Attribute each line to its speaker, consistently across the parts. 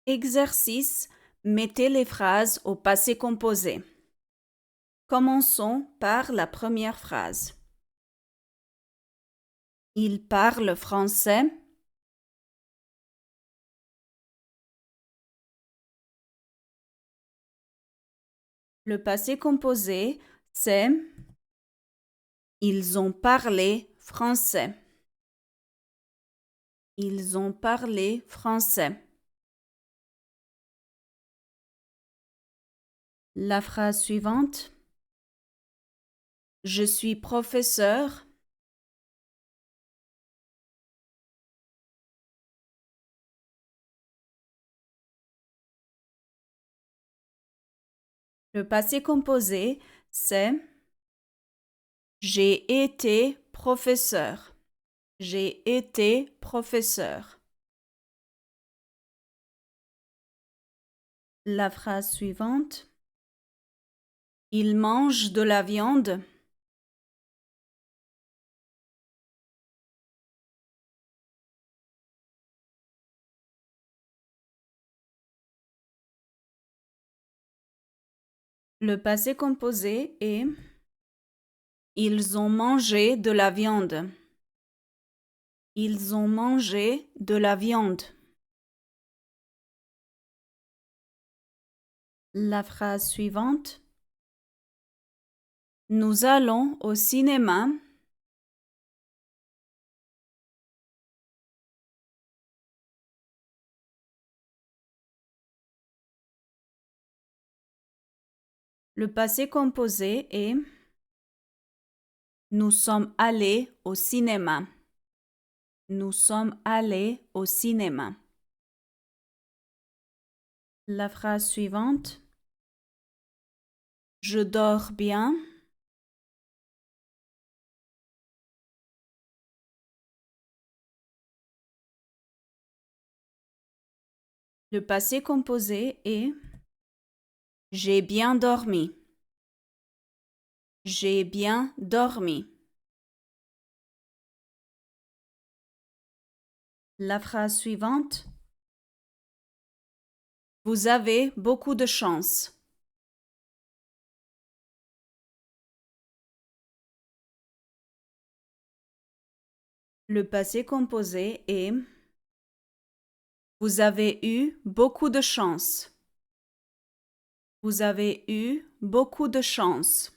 Speaker 1: Exercice. Mettez les phrases au passé composé. Commençons par la première phrase. Il parle français. Le passé composé, c'est ils ont parlé français. Ils ont parlé français. La phrase suivante. Je suis professeur. Le passé composé, c'est j'ai été professeur. J'ai été professeur. La phrase suivante. Il mange de la viande. Le passé composé est ils ont mangé de la viande. Ils ont mangé de la viande. La phrase suivante. Nous allons au cinéma. Le passé composé est nous sommes allés au cinéma. Nous sommes allés au cinéma. La phrase suivante. Je dors bien. Le passé composé est j'ai bien dormi. J'ai bien dormi. La phrase suivante. Vous avez beaucoup de chance. Le passé composé est vous avez eu beaucoup de chance. Vous avez eu beaucoup de chance.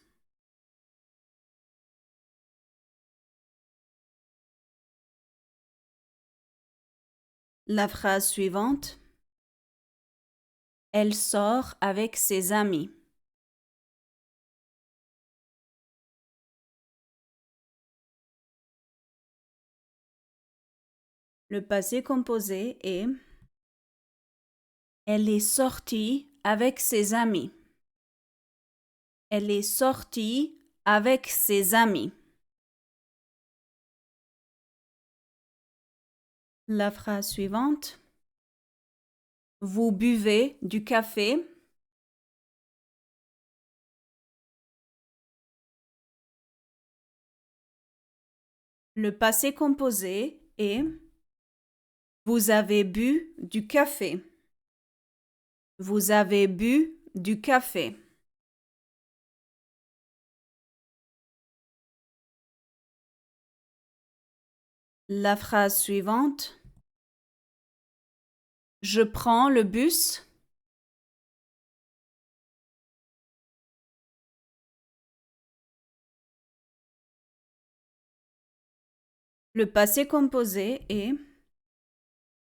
Speaker 1: La phrase suivante. Elle sort avec ses amis. Le passé composé est elle est sortie avec ses amis. Elle est sortie avec ses amis. La phrase suivante. Vous buvez du café. Le passé composé est vous avez bu du café. Vous avez bu du café. La phrase suivante. Je prends le bus. Le passé composé est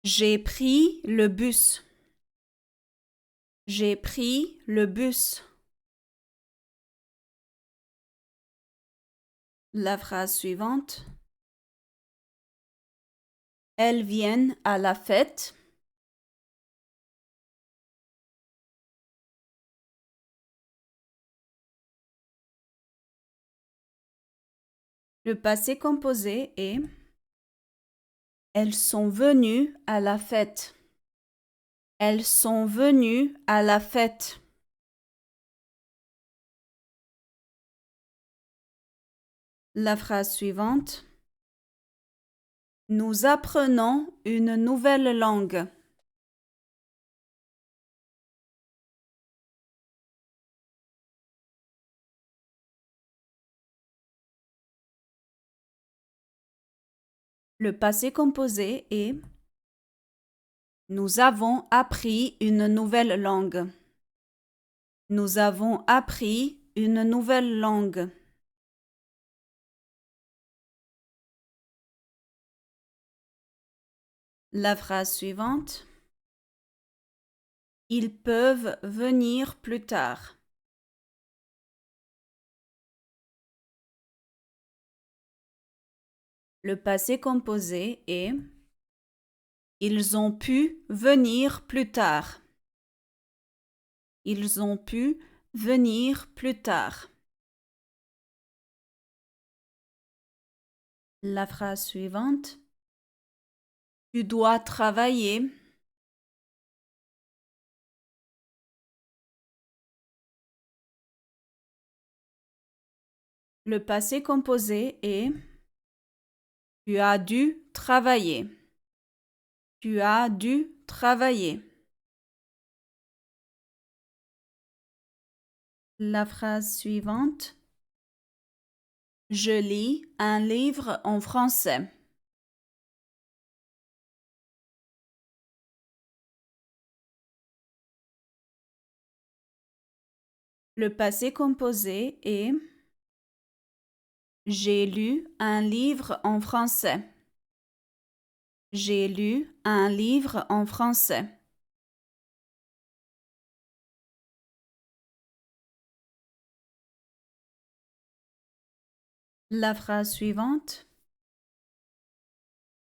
Speaker 1: j'ai pris le bus. J'ai pris le bus. La phrase suivante. Elles viennent à la fête. Le passé composé est elles sont venues à la fête. Elles sont venues à la fête. La phrase suivante. Nous apprenons une nouvelle langue. Le passé composé est nous avons appris une nouvelle langue. Nous avons appris une nouvelle langue. La phrase suivante. Ils peuvent venir plus tard. Le passé composé est ils ont pu venir plus tard. Ils ont pu venir plus tard. La phrase suivante. Tu dois travailler. Le passé composé est tu as dû travailler. Tu as dû travailler. La phrase suivante. Je lis un livre en français. Le passé composé est j'ai lu un livre en français. J'ai lu un livre en français. La phrase suivante.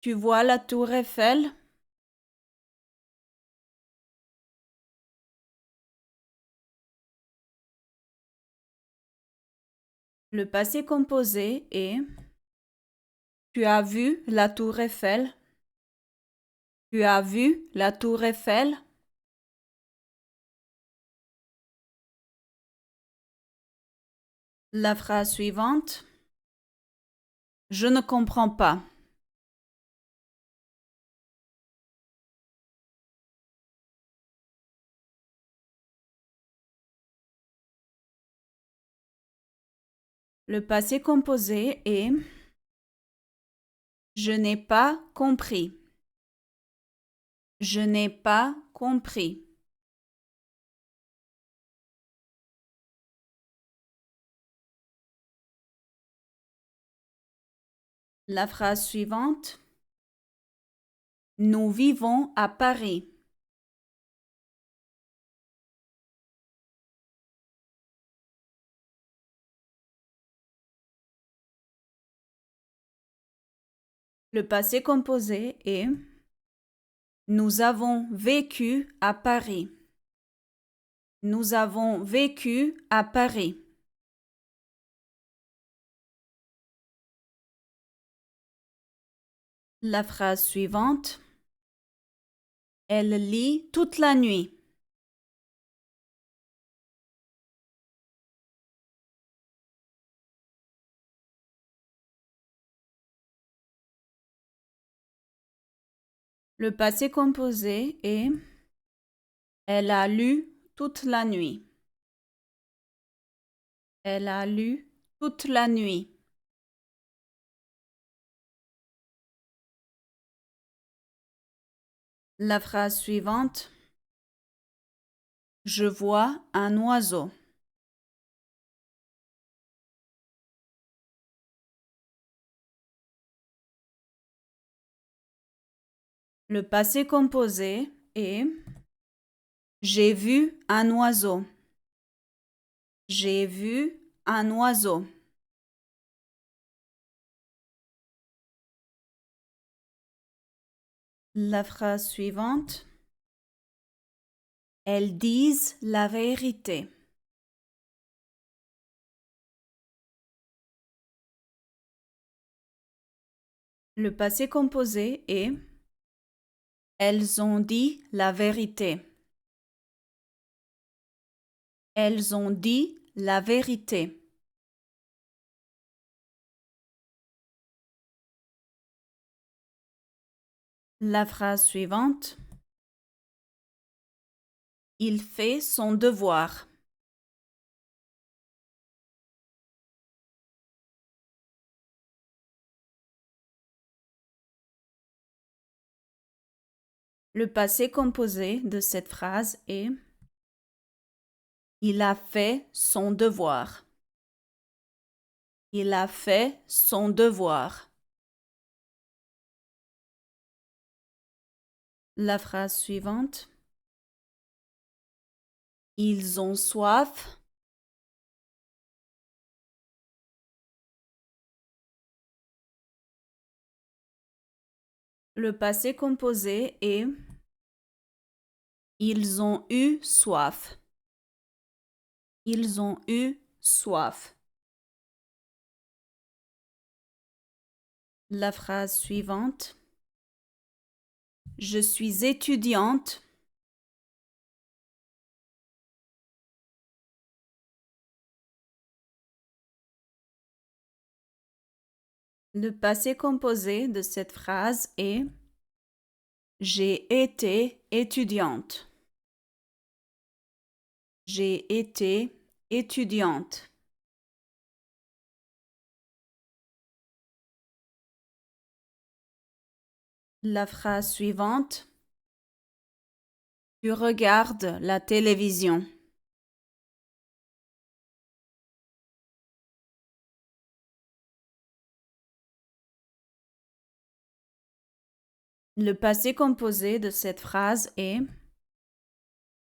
Speaker 1: Tu vois la tour Eiffel? Le passé composé est tu as vu la tour Eiffel? Tu as vu la tour Eiffel? La phrase suivante. Je ne comprends pas. Le passé composé est je n'ai pas compris. Je n'ai pas compris. La phrase suivante. Nous vivons à Paris. Le passé composé est nous avons vécu à Paris. Nous avons vécu à Paris. La phrase suivante. Elle lit toute la nuit. Le passé composé est elle a lu toute la nuit. Elle a lu toute la nuit. La phrase suivante. Je vois un oiseau. Le passé composé est j'ai vu un oiseau. J'ai vu un oiseau. La phrase suivante. Elles disent la vérité. Le passé composé est elles ont dit la vérité. Elles ont dit la vérité. La phrase suivante. Il fait son devoir. Le passé composé de cette phrase est il a fait son devoir. Il a fait son devoir. La phrase suivante. Ils ont soif. Le passé composé est ils ont eu soif. Ils ont eu soif. La phrase suivante. Je suis étudiante. Le passé composé de cette phrase est j'ai été étudiante. J'ai été étudiante. La phrase suivante. Tu regardes la télévision. Le passé composé de cette phrase est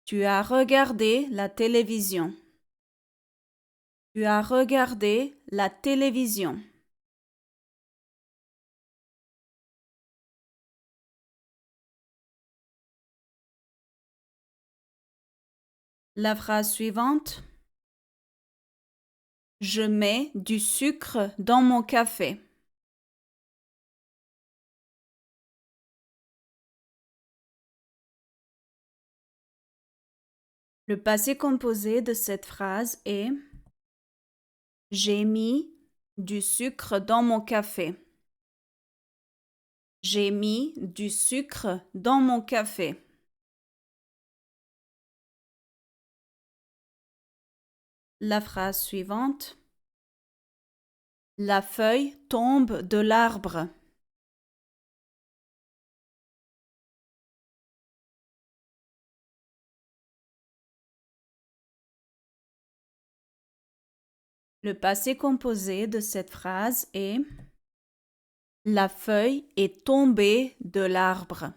Speaker 1: tu as regardé la télévision. Tu as regardé la télévision. La phrase suivante. Je mets du sucre dans mon café. Le passé composé de cette phrase est j'ai mis du sucre dans mon café. J'ai mis du sucre dans mon café. La phrase suivante. La feuille tombe de l'arbre. Le passé composé de cette phrase est la feuille est tombée de l'arbre.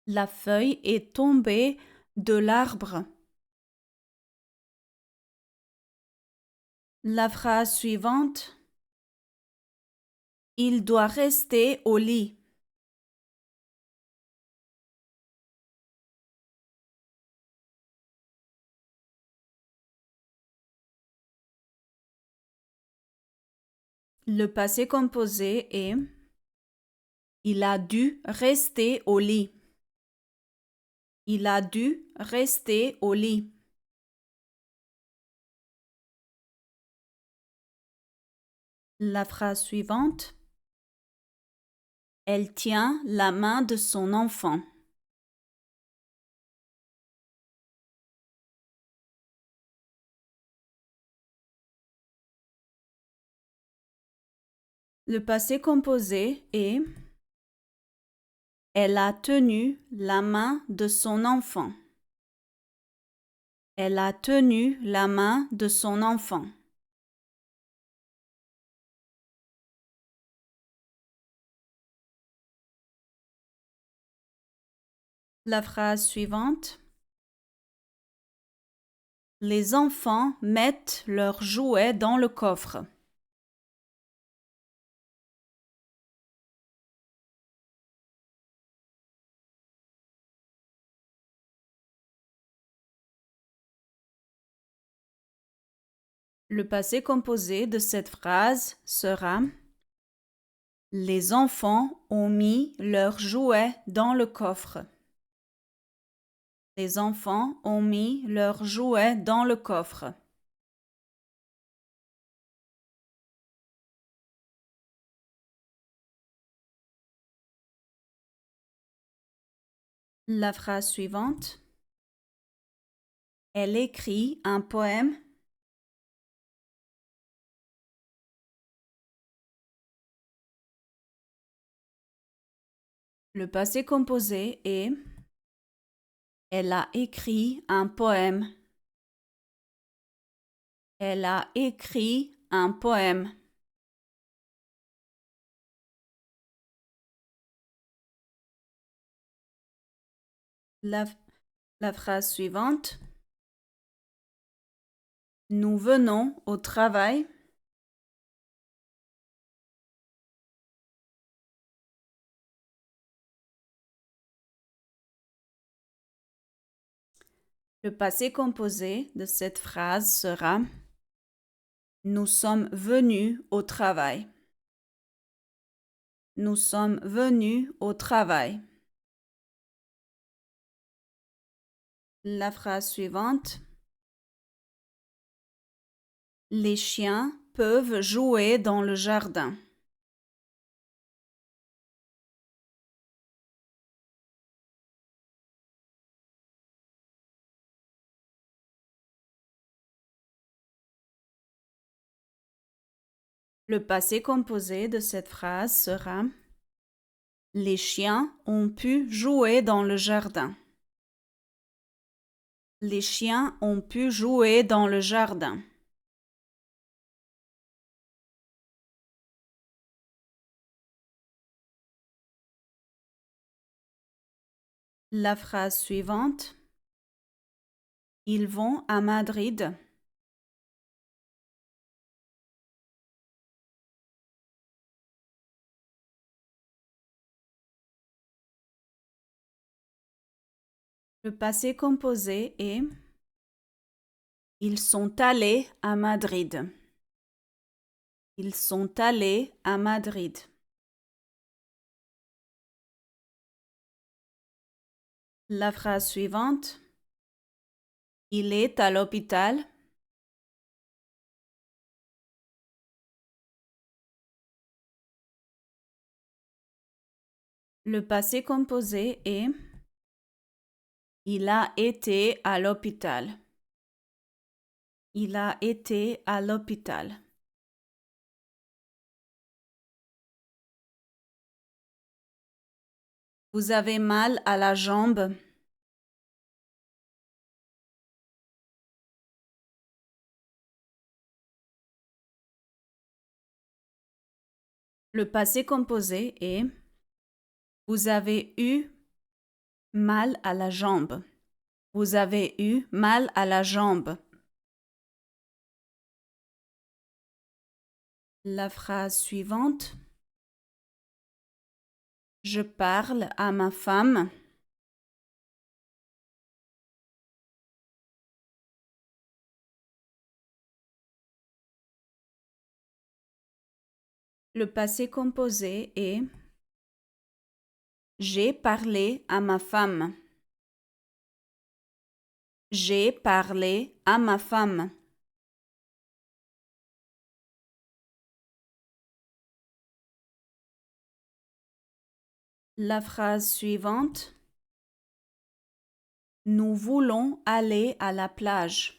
Speaker 1: La feuille est tombée de l'arbre. La phrase suivante. Il doit rester au lit. Le passé composé est il a dû rester au lit. Il a dû rester au lit. La phrase suivante. Elle tient la main de son enfant. Le passé composé est elle a tenu la main de son enfant. Elle a tenu la main de son enfant. La phrase suivante. Les enfants mettent leurs jouets dans le coffre. Le passé composé de cette phrase sera les enfants ont mis leurs jouets dans le coffre. Les enfants ont mis leurs jouets dans le coffre. La phrase suivante. Elle écrit un poème. Le passé composé est elle a écrit un poème. Elle a écrit un poème. La phrase suivante. Nous venons au travail. Le passé composé de cette phrase sera nous sommes venus au travail. Nous sommes venus au travail. La phrase suivante. Les chiens peuvent jouer dans le jardin. Le passé composé de cette phrase sera les chiens ont pu jouer dans le jardin. Les chiens ont pu jouer dans le jardin. La phrase suivante. Ils vont à Madrid. Le passé composé est ils sont allés à Madrid. Ils sont allés à Madrid. La phrase suivante. Il est à l'hôpital. Le passé composé est il a été à l'hôpital. Il a été à l'hôpital. Vous avez mal à la jambe. Le passé composé est vous avez eu mal à la jambe. Vous avez eu mal à la jambe. La phrase suivante. Je parle à ma femme. Le passé composé est j'ai parlé à ma femme. J'ai parlé à ma femme. La phrase suivante. Nous voulons aller à la plage.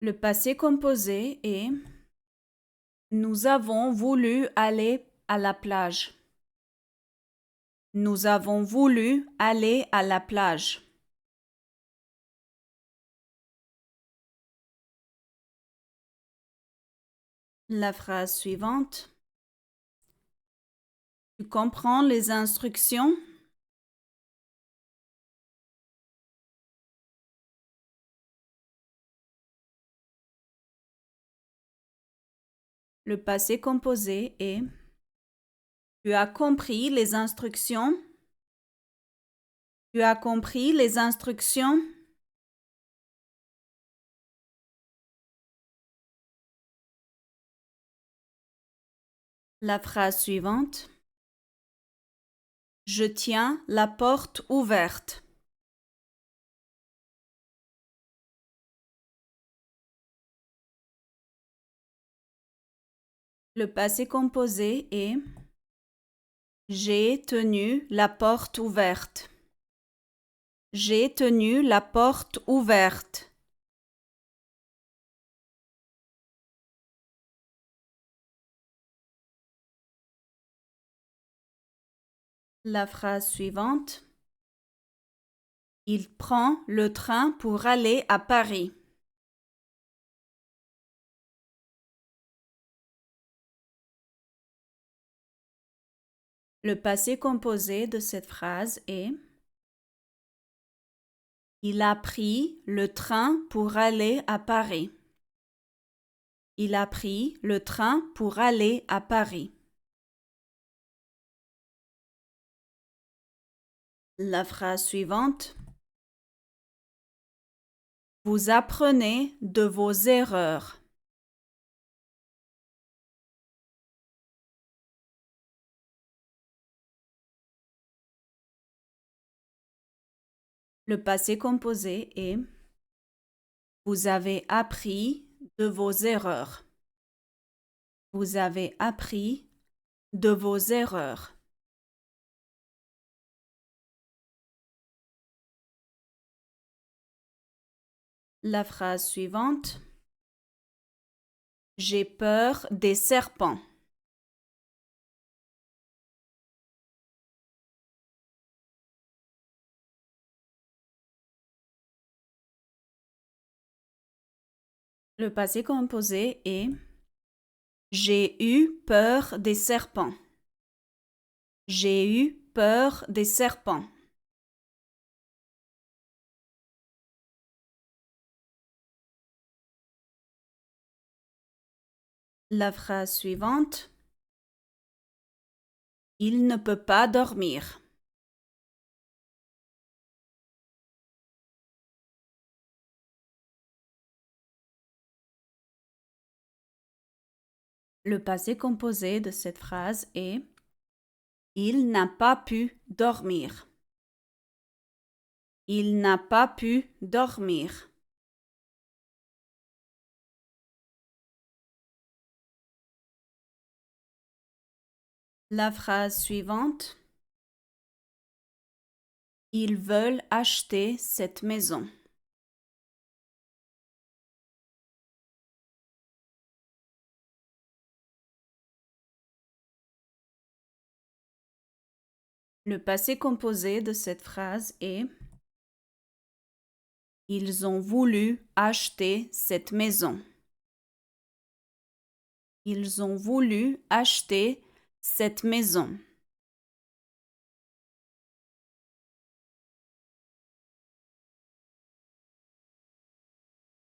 Speaker 1: Le passé composé est nous avons voulu aller à la plage. Nous avons voulu aller à la plage. La phrase suivante. Tu comprends les instructions? Le passé composé est tu as compris les instructions? Tu as compris les instructions? La phrase suivante. Je tiens la porte ouverte. Le passé composé est j'ai tenu la porte ouverte. J'ai tenu la porte ouverte. La phrase suivante. Il prend le train pour aller à Paris. Le passé composé de cette phrase est il a pris le train pour aller à Paris. Il a pris le train pour aller à Paris. La phrase suivante. Vous apprenez de vos erreurs. Le passé composé est vous avez appris de vos erreurs. Vous avez appris de vos erreurs. La phrase suivante. J'ai peur des serpents. Le passé composé est j'ai eu peur des serpents. J'ai eu peur des serpents. La phrase suivante. Il ne peut pas dormir. Le passé composé de cette phrase est il n'a pas pu dormir. Il n'a pas pu dormir. La phrase suivante. Ils veulent acheter cette maison. Le passé composé de cette phrase est ils ont voulu acheter cette maison. Ils ont voulu acheter cette maison.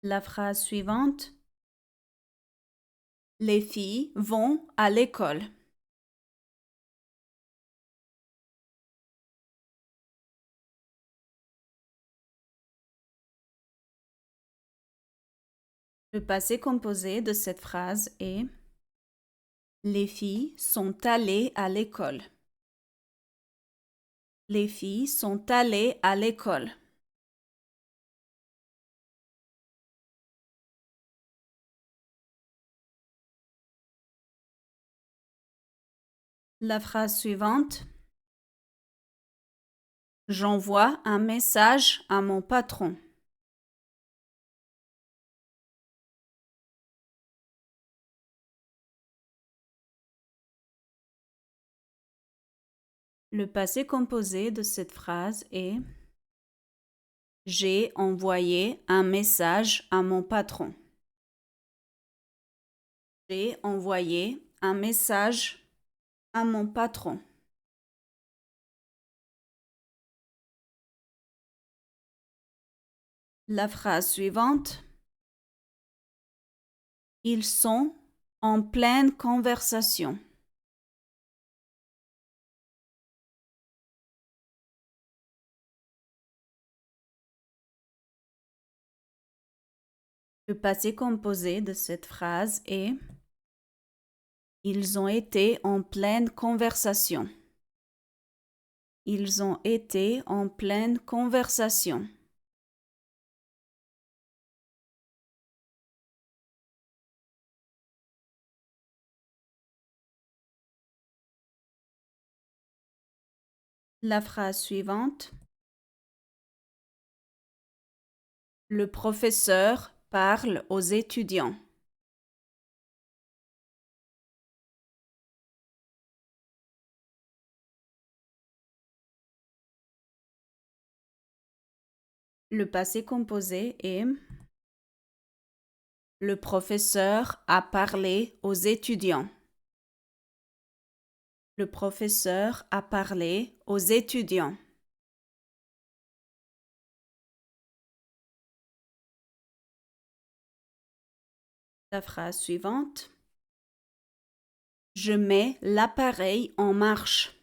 Speaker 1: La phrase suivante. Les filles vont à l'école. Le passé composé de cette phrase est les filles sont allées à l'école. Les filles sont allées à l'école. La phrase suivante. J'envoie un message à mon patron. Le passé composé de cette phrase est j'ai envoyé un message à mon patron. J'ai envoyé un message à mon patron. La phrase suivante. Ils sont en pleine conversation. Le passé composé de cette phrase est ils ont été en pleine conversation. Ils ont été en pleine conversation. La phrase suivante. Le professeur parle aux étudiants. Le passé composé est le professeur a parlé aux étudiants. Le professeur a parlé aux étudiants. La phrase suivante. Je mets l'appareil en marche.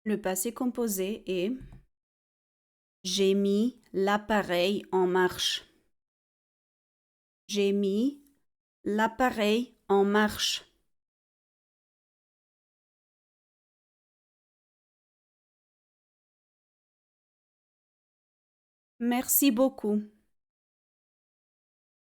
Speaker 1: Le passé composé est j'ai mis l'appareil en marche. J'ai mis l'appareil en marche. Merci beaucoup.